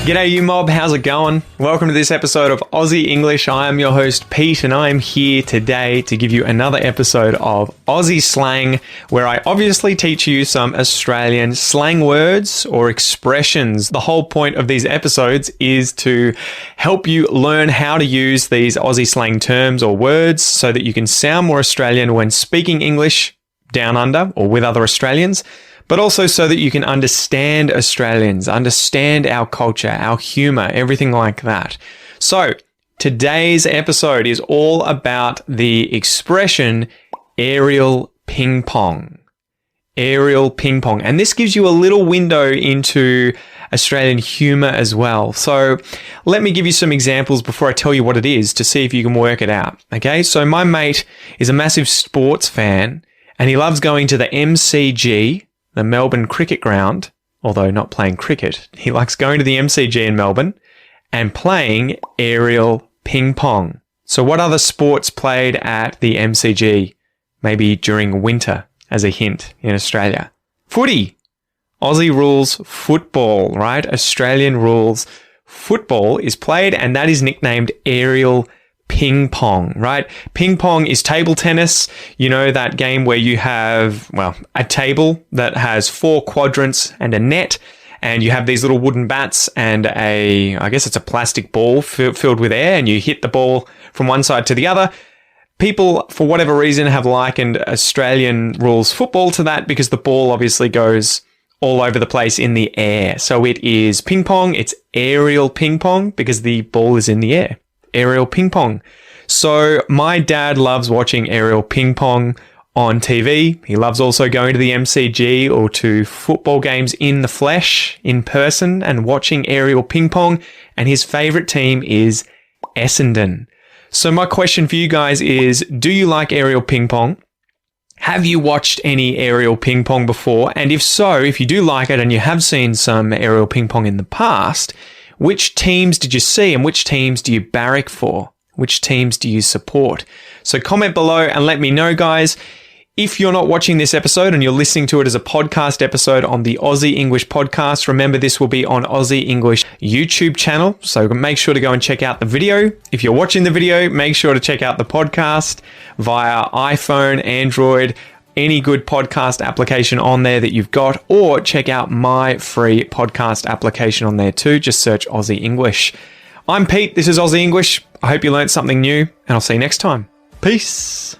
G'day you mob, how's it going? Welcome to this episode of Aussie English. I am your host Pete and I am here today to give you another episode of Aussie slang where I obviously teach you some Australian slang words or expressions. The whole point of these episodes is to help you learn how to use these Aussie slang terms or words so that you can sound more Australian when speaking English down under or with other Australians, but also so that you can understand Australians, understand our culture, our humour, everything like that. So today's episode is all about the expression aerial ping pong. Aerial ping pong. And this gives you a little window into Australian humour as well. So let me give you some examples before I tell you what it is to see if you can work it out. Okay, so my mate is a massive sports fan and he loves going to the MCG, the Melbourne Cricket Ground, although not playing cricket. He likes going to the MCG in Melbourne and playing aerial ping pong. So what other sports played at the MCG, maybe during winter, as a hint, in Australia? Footy. Aussie rules football, right? Australian rules football is played, and that is nicknamed aerial ping pong, right? Ping pong is table tennis. You know, that game where you have, well, a table that has 4 quadrants and a net, and you have these little wooden bats and I guess it's a plastic ball filled with air, and you hit the ball from one side to the other. People, for whatever reason, have likened Australian rules football to that because the ball obviously goes all over the place in the air. So it is ping pong, it's aerial ping pong because the ball is in the air. Aerial ping pong. So my dad loves watching aerial ping pong on TV. He loves also going to the MCG or to football games in the flesh, in person, and watching aerial ping pong. And his favourite team is Essendon. So my question for you guys is, do you like aerial ping pong? Have you watched any aerial ping pong before? And if so, if you do like it and you have seen some aerial ping pong in the past, which teams did you see and which teams do you barrack for? Which teams do you support? So comment below and let me know, guys. If you're not watching this episode and you're listening to it as a podcast episode on the Aussie English podcast, remember this will be on Aussie English YouTube channel. So make sure to go and check out the video. If you're watching the video, make sure to check out the podcast via iPhone, Android, any good podcast application on there that you've got, or check out my free podcast application on there too. Just search Aussie English. I'm Pete. This is Aussie English. I hope you learned something new, and I'll see you next time. Peace.